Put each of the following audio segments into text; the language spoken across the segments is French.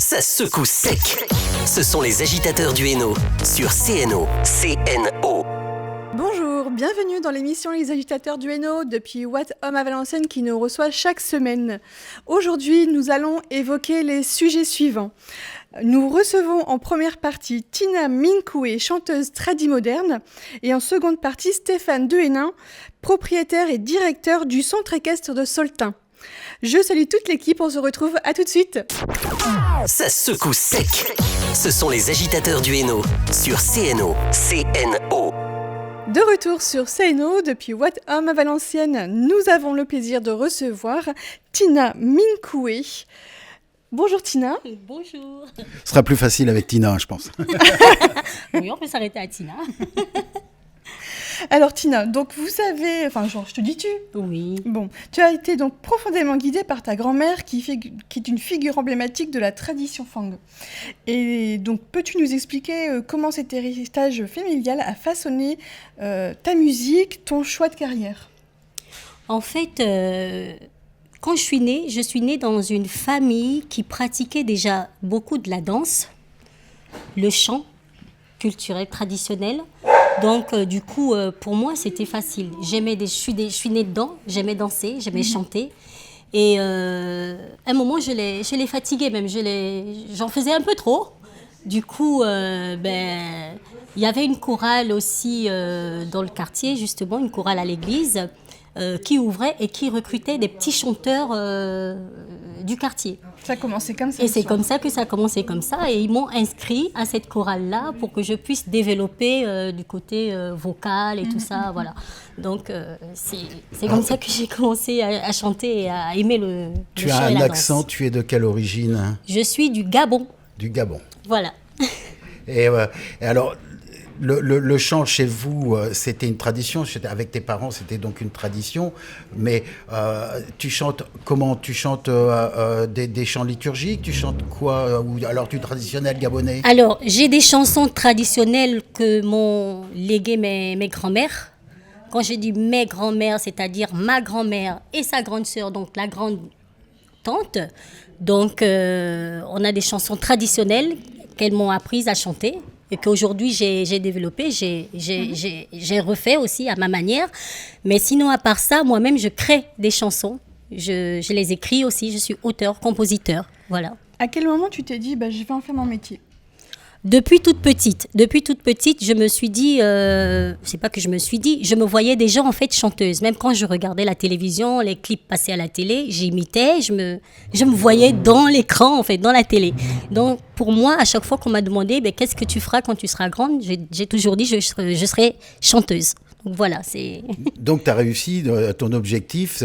Ça secoue sec. Ce sont les agitateurs du Hainaut sur CNO. CNO. Bonjour, bienvenue dans l'émission Les Agitateurs du Hainaut depuis What Home à Valenciennes qui nous reçoit chaque semaine. Aujourd'hui, nous allons évoquer les sujets suivants. Nous recevons en première partie Tina Minkoué, chanteuse tradi-moderne, et en seconde partie Stéphane Dehénin, propriétaire et directeur du Centre équestre de Soltin. Je salue toute l'équipe, on se retrouve à tout de suite. Ça secoue sec. Ce sont les agitateurs du Hainaut sur CNO. CNO. De retour sur CNO depuis What Home à Valenciennes, nous avons le plaisir de recevoir Tina Minkoué. Bonjour Tina. Bonjour. Ce sera plus facile avec Tina, je pense. Oui, on peut s'arrêter à Tina. Alors Tina, donc vous savez, je te dis tu. Oui. Bon, tu as été donc profondément guidée par ta grand-mère qui est une figure emblématique de la tradition Fang. Et donc peux-tu nous expliquer comment cet héritage familial a façonné ta musique, ton choix de carrière ? En fait, quand je suis née dans une famille qui pratiquait déjà beaucoup de la danse, le chant culturel traditionnel. Donc, du coup, pour moi, c'était facile. Je suis née dedans, j'aimais danser, j'aimais chanter. Et à un moment, je l'ai fatiguée même, j'en faisais un peu trop. Du coup, il y avait une chorale aussi dans le quartier, justement, une chorale à l'église, qui ouvrait et qui recrutait des petits chanteurs du quartier. Ça a commencé comme ça. Et c'est comme ça que ça a commencé comme ça. Et ils m'ont inscrit à cette chorale-là pour que je puisse développer du côté vocal et tout ça. Voilà. Donc, c'est comme ça que j'ai commencé à chanter et à aimer le Tu chant as et un la accent, danse. tu es de quelle origine ? Je suis du Gabon. Du Gabon. Voilà. Et alors, le chant chez vous, c'était une tradition. Avec tes parents, c'était donc une tradition. Mais tu chantes comment ? Tu chantes des chants liturgiques ? Tu chantes quoi ? Ou alors du traditionnel gabonais ? Alors, j'ai des chansons traditionnelles que m'ont léguées mes grands-mères. Quand je dis mes grands-mères, c'est-à-dire ma grand-mère et sa grande sœur, donc la grande tante. Donc, on a des chansons traditionnelles qu'elles m'ont apprises à chanter et qu'aujourd'hui j'ai développé, j'ai refait aussi à ma manière. Mais sinon, à part ça, moi-même, je crée des chansons. Je les écris aussi, je suis auteur, compositeur, voilà. À quel moment tu t'es dit, je vais en faire mon métier ? Depuis toute petite, je me suis dit, c'est pas que je me suis dit, je me voyais déjà en fait chanteuse. Même quand je regardais la télévision, les clips passaient à la télé, j'imitais, je me voyais dans l'écran en fait, dans la télé. Donc pour moi, à chaque fois qu'on m'a demandé, qu'est-ce que tu feras quand tu seras grande, j'ai toujours dit, je serai chanteuse. Donc voilà, c'est... Donc tu as réussi ton objectif.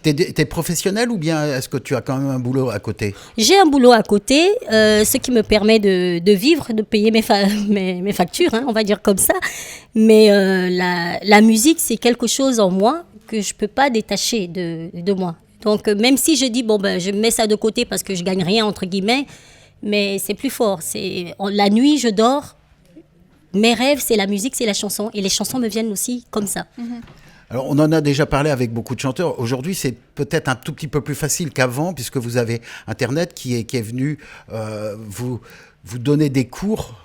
T'es professionnel ou bien est-ce que tu as quand même un boulot à côté ? J'ai un boulot à côté, ce qui me permet de vivre, de payer mes factures, on va dire comme ça. Mais la musique, c'est quelque chose en moi que je ne peux pas détacher de moi. Donc même si je dis, je mets ça de côté parce que je ne gagne rien, entre guillemets, mais c'est plus fort. La nuit, je dors. Mes rêves, c'est la musique, c'est la chanson. Et les chansons me viennent aussi comme ça. Alors, on en a déjà parlé avec beaucoup de chanteurs. Aujourd'hui, c'est peut-être un tout petit peu plus facile qu'avant, puisque vous avez Internet qui est venu vous donner des cours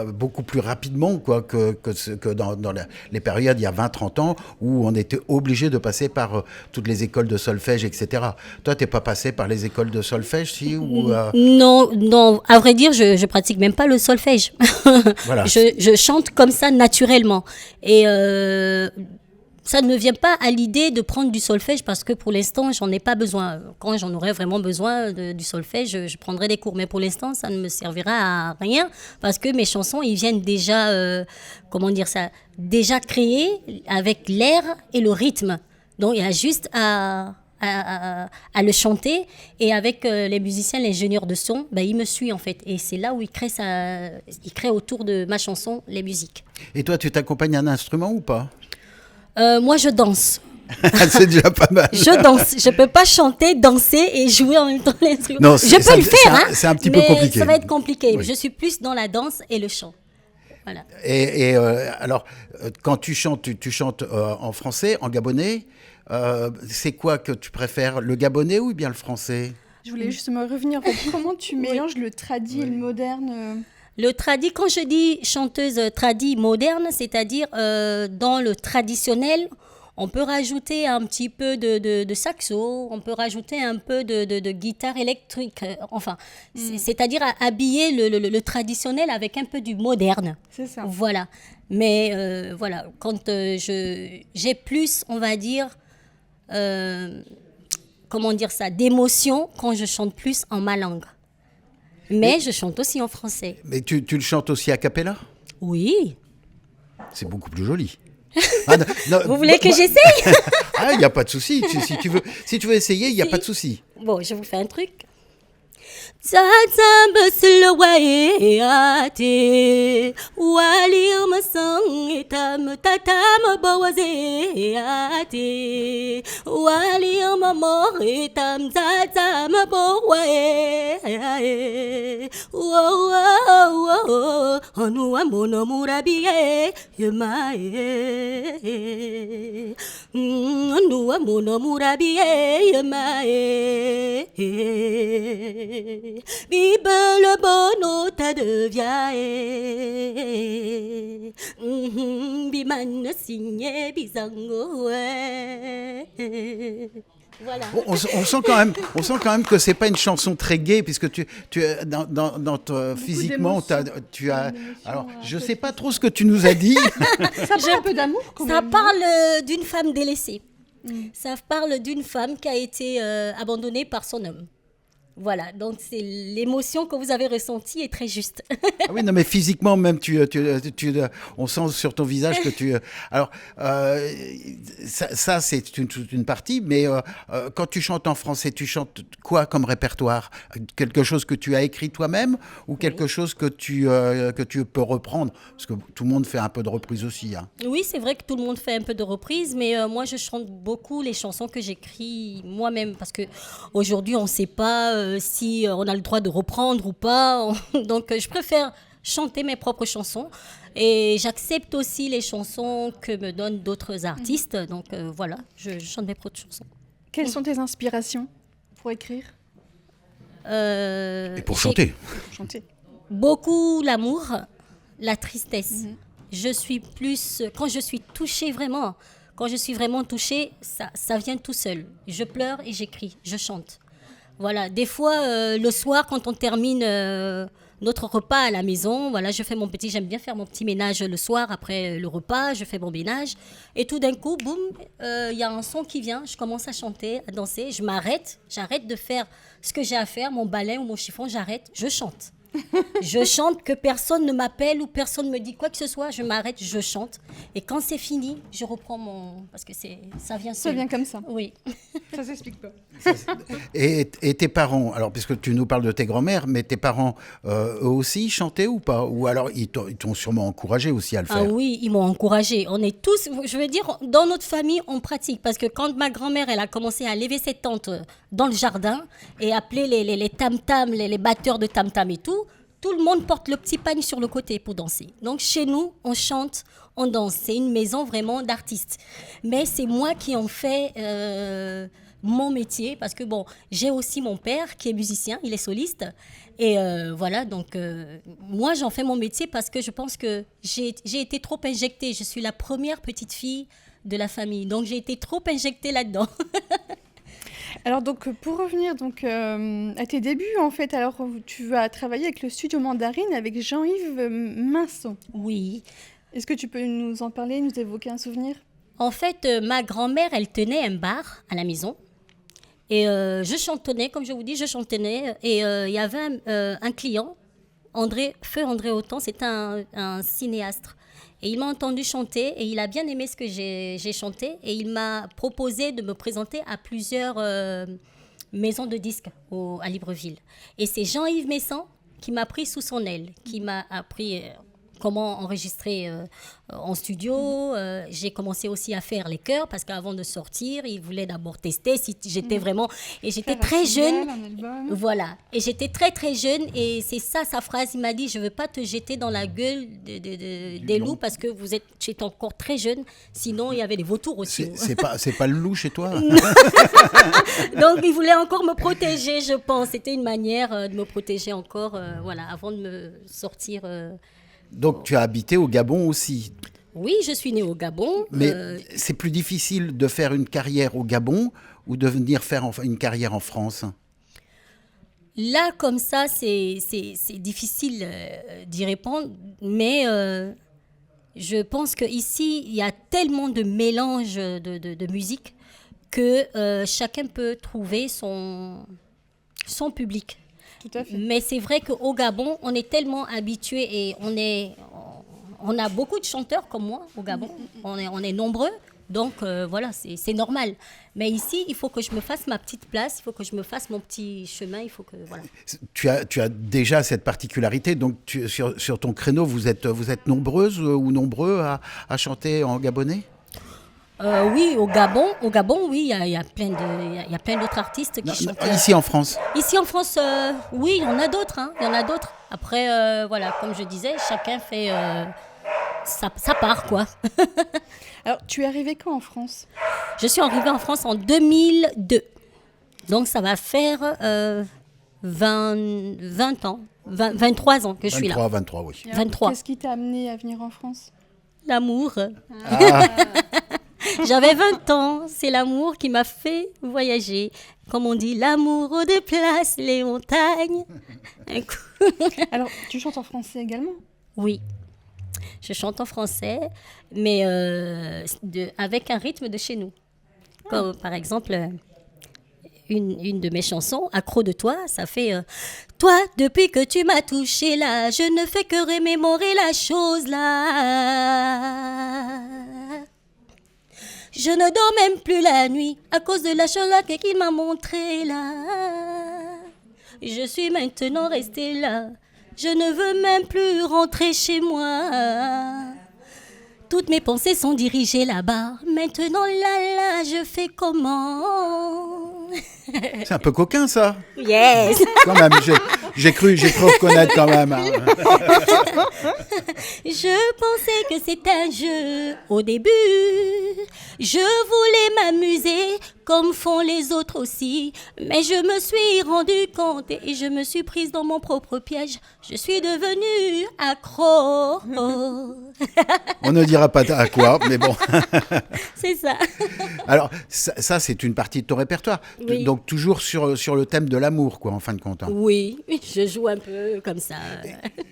beaucoup plus rapidement que dans les périodes il y a 20-30 ans, où on était obligé de passer par toutes les écoles de solfège, etc. Toi, tu n'es pas passé par les écoles de solfège, si ou, Non, à vrai dire, je pratique même pas le solfège. Voilà. Je chante comme ça naturellement. Et ça ne me vient pas à l'idée de prendre du solfège parce que pour l'instant, j'en ai pas besoin. Quand j'en aurais vraiment besoin du solfège, je prendrai des cours. Mais pour l'instant, ça ne me servira à rien parce que mes chansons, ils viennent déjà, déjà créées avec l'air et le rythme. Donc, il y a juste à le chanter et avec les musiciens, les ingénieurs de son, ils me suivent en fait. Et c'est là où ils créent autour de ma chanson les musiques. Et toi, tu t'accompagnes un instrument ou pas ? Moi, je danse. C'est déjà pas mal. Je danse. Je peux pas chanter, danser et jouer en même temps l'instrument. Non, je peux le faire, c'est un petit peu compliqué. Mais ça va être compliqué. Oui. Je suis plus dans la danse et le chant. Voilà. Et alors, quand tu chantes en français, en gabonais. C'est quoi que tu préfères, le gabonais ou bien le français ? Je voulais justement revenir. Comment tu mélanges le tradi et le moderne Le tradi, quand je dis chanteuse tradi moderne, c'est-à-dire dans le traditionnel, on peut rajouter un petit peu de saxo, on peut rajouter un peu de guitare électrique, c'est-à-dire habiller le traditionnel avec un peu du moderne. C'est ça. Voilà. Mais voilà, quand j'ai plus, on va dire, comment dire ça, d'émotion quand je chante plus en ma langue. Mais je chante aussi en français. Mais tu le chantes aussi a cappella? Oui. C'est beaucoup plus joli. Ah, non, Vous voulez que j'essaye? Ah, il n'y a pas de souci. Si tu veux essayer, il n'y a pas de souci. Bon, je vous fais un truc. Tata basilwaye ate wali masang itam tata bawaze ate wali mamor itam tata bawaye wo wo anu amono murabiye yemae anu amono murabiye yemae Vive le bon ta devient Biman signé bisango Voilà. On sent quand même que c'est pas une chanson très gaie, puisque tu physiquement tu as. Alors, je sais pas trop ce que tu nous as dit. Ça parle un peu d'amour quand même. Ça parle d'une femme délaissée. Ça parle d'une femme qui a été abandonnée par son homme. Voilà, donc c'est l'émotion que vous avez ressentie est très juste. Ah oui, non, mais physiquement même, on sent sur ton visage que tu. Alors, ça c'est toute une partie, mais quand tu chantes en français, tu chantes quoi comme répertoire? Quelque chose que tu as écrit toi-même ou quelque chose que tu peux reprendre? Parce que tout le monde fait un peu de reprise aussi. Hein. Oui, c'est vrai que tout le monde fait un peu de reprise, mais moi je chante beaucoup les chansons que j'écris moi-même, parce qu'aujourd'hui on ne sait pas si on a le droit de reprendre ou pas. Donc, je préfère chanter mes propres chansons. Et j'accepte aussi les chansons que me donnent d'autres artistes. Donc, voilà, je chante mes propres chansons. Quelles sont tes inspirations pour écrire et pour chanter. Beaucoup l'amour, la tristesse. Je suis plus... Quand je suis touchée vraiment, touchée, ça vient tout seul. Je pleure et j'écris, je chante. Voilà, des fois, le soir, quand on termine notre repas à la maison, voilà, j'aime bien faire mon petit ménage le soir après le repas, je fais mon ménage. Et tout d'un coup, boum, y a un son qui vient, je commence à chanter, à danser, j'arrête de faire ce que j'ai à faire, mon balai ou mon chiffon, j'arrête, je chante. Je chante, que personne ne m'appelle ou personne ne me dit quoi que ce soit, je m'arrête, je chante. Et quand c'est fini, je reprends parce que ça vient seul. Ça vient comme ça. Oui. Ça s'explique pas. Et tes parents, alors puisque tu nous parles de tes grands-mères, mais tes parents, eux aussi, chantaient ou pas? Ou alors ils t'ont sûrement encouragé aussi à le faire? Ah oui, ils m'ont encouragé. On est tous, je veux dire, dans notre famille, on pratique. Parce que quand ma grand-mère, elle a commencé à lever ses tentes dans le jardin et appeler les tam-tams, les batteurs de tam-tam et tout le monde porte le petit pagne sur le côté pour danser. Donc chez nous, on chante, on danse. C'est une maison vraiment d'artistes. Mais c'est moi qui en fais mon métier, parce que bon, j'ai aussi mon père qui est musicien, il est soliste. Et voilà, donc moi j'en fais mon métier parce que je pense que j'ai été trop injectée. Je suis la première petite fille de la famille. Donc j'ai été trop injectée là-dedans. Alors donc pour revenir à tes débuts en fait, alors tu as travaillé avec le studio Mandarine avec Jean-Yves Minson. Oui. Est-ce que tu peux nous en parler, nous évoquer un souvenir? En fait, ma grand-mère, elle tenait un bar à la maison. Et je chantonnais, comme je vous dis, Et il y avait un client, Feu André Autan, c'était un cinéaste. Et il m'a entendu chanter et il a bien aimé ce que j'ai chanté. Et il m'a proposé de me présenter à plusieurs maisons de disques à Libreville. Et c'est Jean-Yves Messon qui m'a pris sous son aile, qui m'a appris comment enregistrer en studio. J'ai commencé aussi à faire les chœurs parce qu'avant de sortir, ils voulaient d'abord tester si j'étais vraiment... Et j'étais très jeune. Voilà. Et j'étais très, très jeune. Et c'est ça, sa phrase. Il m'a dit, je ne veux pas te jeter dans la gueule des loups parce que tu es encore très jeune. Sinon, il y avait des vautours aussi. C'est pas le loup chez toi? Donc, il voulait encore me protéger, je pense. C'était une manière de me protéger encore, voilà, avant de me sortir... Donc, tu as habité au Gabon aussi. Oui, je suis née au Gabon. Mais c'est plus difficile de faire une carrière au Gabon ou de venir faire une carrière en France? Là, comme ça, c'est difficile d'y répondre. Mais je pense qu'ici, il y a tellement de mélange de musique que chacun peut trouver son public. Tout à fait. Mais c'est vrai qu'au Gabon, on est tellement habitués et on a beaucoup de chanteurs comme moi au Gabon. On est nombreux, donc voilà, c'est normal. Mais ici, il faut que je me fasse ma petite place, il faut que je me fasse mon petit chemin, il faut que voilà. Tu as déjà cette particularité, donc sur ton créneau, vous êtes nombreuses ou nombreux à chanter en gabonais? Oui, au Gabon, oui, il y a plein d'autres artistes qui chantent. Ici en France? Ici en France, oui, il y en a d'autres, hein, il y en a d'autres. Après, voilà, comme je disais, chacun fait sa part, quoi. Alors, tu es arrivée quand en France? Je suis arrivée en France en 2002. Donc, ça va faire 20 ans, 23 ans que je suis là. 23, oui. 23. Qu'est-ce qui t'a amené à venir en France? L'amour. Ah. J'avais 20 ans, c'est l'amour qui m'a fait voyager. Comme on dit, l'amour déplace les montagnes. Un coup. Alors, tu chantes en français également? Oui, je chante en français, mais avec un rythme de chez nous. Comme par exemple, une de mes chansons, Accro de toi, ça fait toi, depuis que tu m'as touché là, je ne fais que remémorer la chose là. Je ne dors même plus la nuit à cause de la chose là qu'il m'a montré là. Je suis maintenant restée là. Je ne veux même plus rentrer chez moi. Toutes mes pensées sont dirigées là-bas. Maintenant là, je fais comment? C'est un peu coquin, ça. Yes. Quand même, j'ai cru reconnaître quand même. Hein. Je pensais que c'était un jeu au début. Je voulais m'amuser comme font les autres aussi. Mais je me suis rendu compte et je me suis prise dans mon propre piège. Je suis devenue accro. On ne dira pas à quoi, mais bon. C'est ça. Alors, ça c'est une partie de ton répertoire. Oui. Donc, toujours sur le thème de l'amour, quoi, en fin de compte. Hein. Oui, je joue un peu comme ça.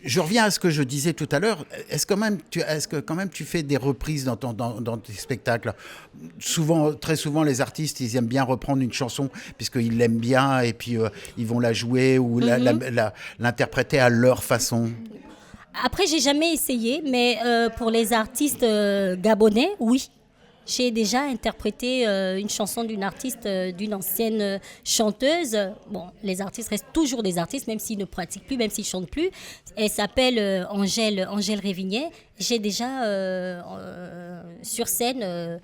Je reviens à ce que je disais tout à l'heure. Est-ce que quand même tu fais des reprises dans tes spectacles? Très souvent, les artistes, ils aiment bien reprendre une chanson puisqu'ils l'aiment bien et puis ils vont la jouer ou l'interpréter à leur façon. Après, j'ai jamais essayé, mais pour les artistes gabonais, oui. J'ai déjà interprété une chanson d'une artiste, d'une ancienne chanteuse. Bon, les artistes restent toujours des artistes, même s'ils ne pratiquent plus, même s'ils ne chantent plus. Elle s'appelle Angèle Révignet. J'ai déjà, sur scène,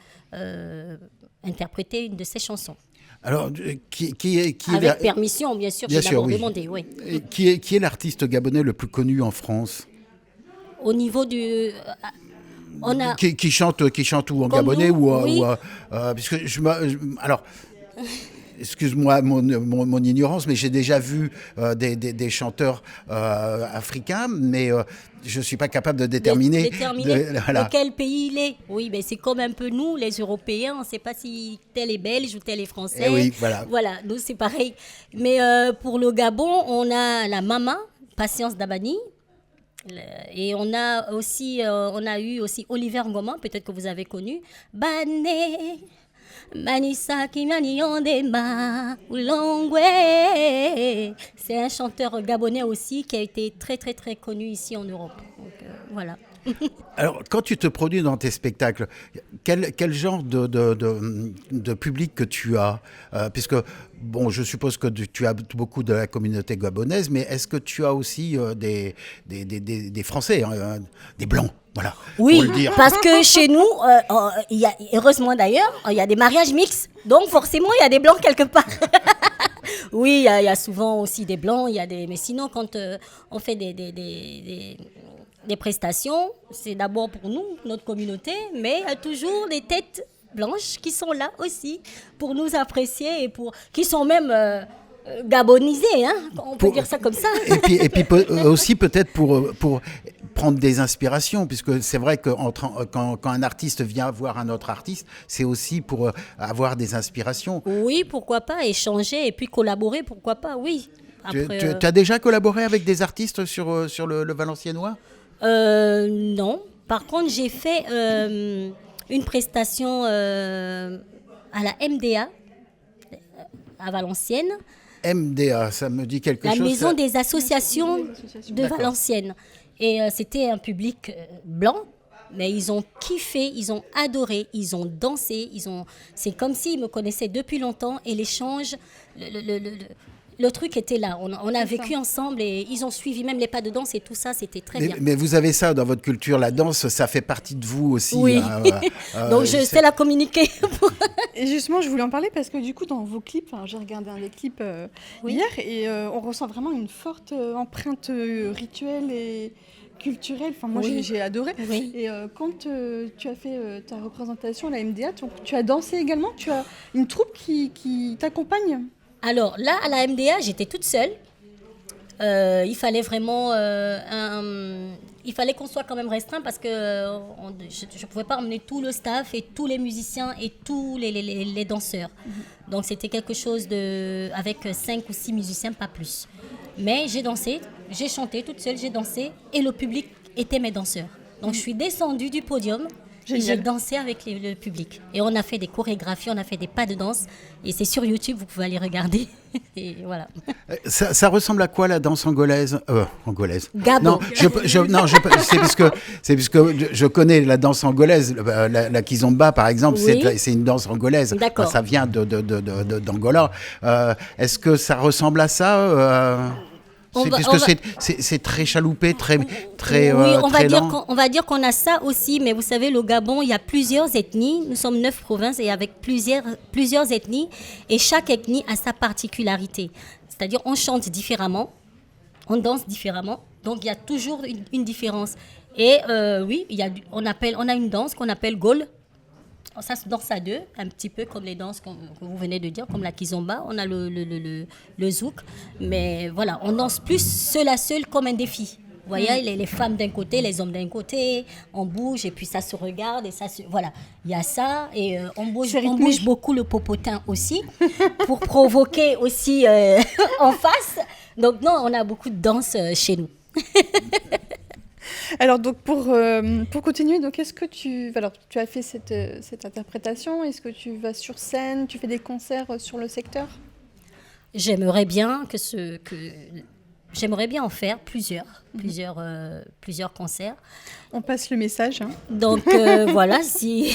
interprété une de ses chansons. Alors, qui est avec permission, bien sûr, bien j'ai sûr, d'abord oui. demandé, oui. Qui est l'artiste gabonais le plus connu en France? Au niveau du... on a... qui chante ou en Comme gabonais nous, ou oui. puisque alors excuse-moi mon ignorance, mais j'ai déjà vu des chanteurs africains, mais je ne suis pas capable de déterminer de quel pays il est. Oui, mais c'est comme un peu nous, les Européens, on ne sait pas si tel est belge ou tel est français. Eh oui, voilà. Voilà, nous c'est pareil. Mais pour le Gabon, on a la Mama, Patience Dabani. Et on a eu aussi Oliver Ngoma, peut-être que vous avez connu. Bané, Manissa Kimani Ondema, Oulongwe. C'est un chanteur gabonais aussi qui a été très très très connu ici en Europe. Donc, voilà. Alors, quand tu te produis dans tes spectacles, quel genre de public que tu as puisque, bon, je suppose que tu as beaucoup de la communauté gabonaise, mais est-ce que tu as aussi des Français, hein, des Blancs, voilà, Oui, pour le dire. parce que chez nous, il y a, heureusement d'ailleurs, il y a des mariages mixtes. Donc forcément, il y a des blancs quelque part. Oui, il y a souvent aussi des blancs. Mais sinon, quand on fait des prestations, c'est d'abord pour nous, notre communauté, mais il y a toujours des têtes blanches qui sont là aussi pour nous apprécier et qui sont même gabonisées, hein, on peut dire ça comme ça. Et puis aussi peut-être pour prendre des inspirations, puisque c'est vrai que quand un artiste vient voir un autre artiste, c'est aussi pour avoir des inspirations. Oui, pourquoi pas, échanger et puis collaborer, pourquoi pas, oui. Après, tu as déjà collaboré avec des artistes sur le valenciennois ? Non. Par contre, j'ai fait une prestation à la MDA à Valenciennes. MDA, ça me dit quelque chose. La Maison des Associations de Valenciennes. Et c'était un public blanc, mais ils ont kiffé, ils ont adoré, ils ont dansé, c'est comme s'ils me connaissaient depuis longtemps et l'échange, le truc était là. On a vécu ensemble et ils ont suivi même les pas de danse et tout ça, c'était très bien. Mais vous avez ça dans votre culture, la danse, ça fait partie de vous aussi. Oui, hein, donc je sais la communiquer. Et justement, je voulais en parler parce que du coup, dans vos clips, j'ai regardé un des clips hier et on ressent vraiment une forte empreinte rituelle et culturelle. Enfin, moi, j'ai adoré. Oui. Et quand tu as fait ta représentation à la MDA, tu as dansé également. Tu as une troupe qui t'accompagne. Alors là, à la MDA, j'étais toute seule. Il fallait vraiment il fallait qu'on soit quand même restreint parce que je ne pouvais pas emmener tout le staff et tous les musiciens et tous les danseurs. Donc c'était quelque chose avec 5 ou 6 musiciens, pas plus. Mais j'ai dansé, j'ai chanté toute seule, j'ai dansé et le public était mes danseurs. Donc je suis descendue du podium. Et j'ai dansé avec le public. Et on a fait des chorégraphies, on a fait des pas de danse. Et c'est sur YouTube, vous pouvez aller regarder. Et voilà. Ça ressemble à quoi la danse angolaise ? Angolaise. Gabon. Non, c'est parce que je connais la danse angolaise. La kizomba, par exemple, Oui. c'est une danse angolaise. D'accord. Ça vient d'Angola. Est-ce que ça ressemble à ça c'est très chaloupé, très Oui, très lent. on va dire qu'on a ça aussi, mais vous savez, le Gabon, il y a plusieurs ethnies. Nous sommes 9 provinces et avec plusieurs ethnies. Et chaque ethnie a sa particularité. C'est-à-dire, on chante différemment, on danse différemment. Donc, il y a toujours une différence. Et oui, on a une danse qu'on appelle Gol. Ça se danse à deux, un petit peu comme les danses que vous venez de dire, comme la kizomba. On a le zouk. Mais voilà, on danse plus seul à seul comme un défi. Vous voyez, les femmes d'un côté, les hommes d'un côté, on bouge et puis ça se regarde et voilà, il y a ça et on bouge beaucoup le popotin aussi pour provoquer aussi en face. Donc non, on a beaucoup de danse chez nous. Alors donc pour continuer, donc est-ce que tu as fait cette interprétation, est-ce que tu vas sur scène, tu fais des concerts sur le secteur ? J'aimerais bien en faire plusieurs concerts. On passe le message. Hein. Donc voilà, si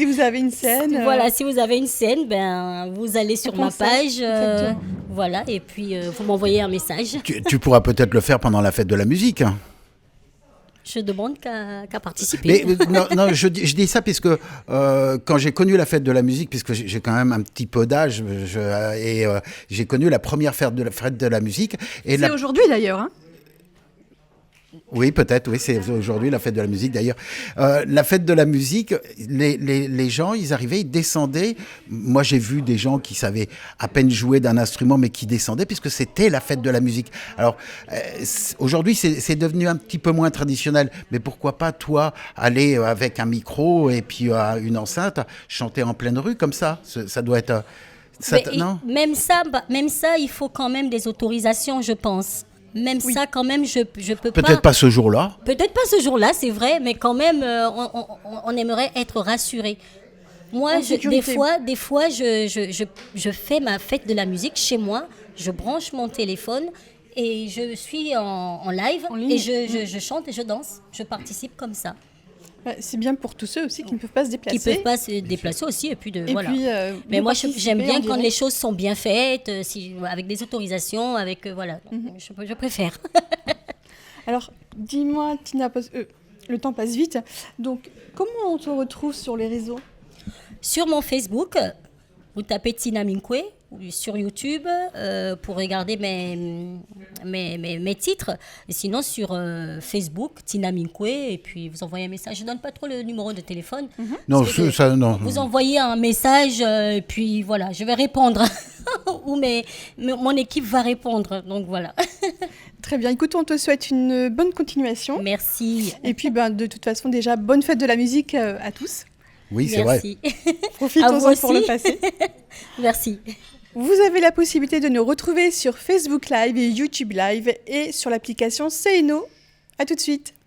vous avez une scène. Voilà, si vous avez une scène, ben vous allez sur ma page, voilà, et puis vous m'envoyez un message. Tu pourras peut-être le faire pendant la fête de la musique. Je demande qu'à participer. Mais, non, je dis ça puisque quand j'ai connu la fête de la musique, puisque j'ai quand même un petit peu d'âge, j'ai connu la première fête de la musique. C'est aujourd'hui d'ailleurs. Hein. Oui, peut-être, oui, c'est aujourd'hui la fête de la musique d'ailleurs. La fête de la musique, les gens, ils arrivaient, ils descendaient. Moi, j'ai vu des gens qui savaient à peine jouer d'un instrument, mais qui descendaient, puisque c'était la fête de la musique. Alors, aujourd'hui, c'est devenu un petit peu moins traditionnel, mais pourquoi pas, toi, aller avec un micro et puis une enceinte, chanter en pleine rue comme ça ? Ça doit être... non ? Même ça, il faut quand même des autorisations, je pense. Même ça, quand même, je peux pas... Peut-être pas ce jour-là. Peut-être pas ce jour-là, c'est vrai, mais quand même, on aimerait être rassuré. Moi, des fois, je fais ma fête de la musique chez moi, je branche mon téléphone et je suis en live En ligne. et je chante et je danse. Je participe comme ça. C'est bien pour tous ceux aussi qui ne peuvent pas se déplacer. Qui peuvent pas se déplacer aussi et puis Et voilà. puis, Mais vous moi participez j'aime bien en quand les direct. choses sont bien faites, avec des autorisations, avec voilà. Je préfère. Alors, dis-moi, Tina, le temps passe vite. Donc, comment on te retrouve sur les réseaux? Sur mon Facebook, vous tapez Tina Minkwe, ou sur YouTube pour regarder mes titres. Et sinon, sur Facebook, Tina Minkwe, et puis vous envoyez un message. Je ne donne pas trop le numéro de téléphone. Non, Parce que ça, non. Vous envoyez un message, et puis voilà, je vais répondre. Ou mon équipe va répondre. Donc voilà. Très bien. Écoute, on te souhaite une bonne continuation. Merci. Et puis, de toute façon, déjà, bonne fête de la musique à tous. Oui, c'est vrai. Merci. Profitons-en À vous pour le aussi. passé. Merci. Vous avez la possibilité de nous retrouver sur Facebook Live et YouTube Live et sur l'application CNO. À tout de suite.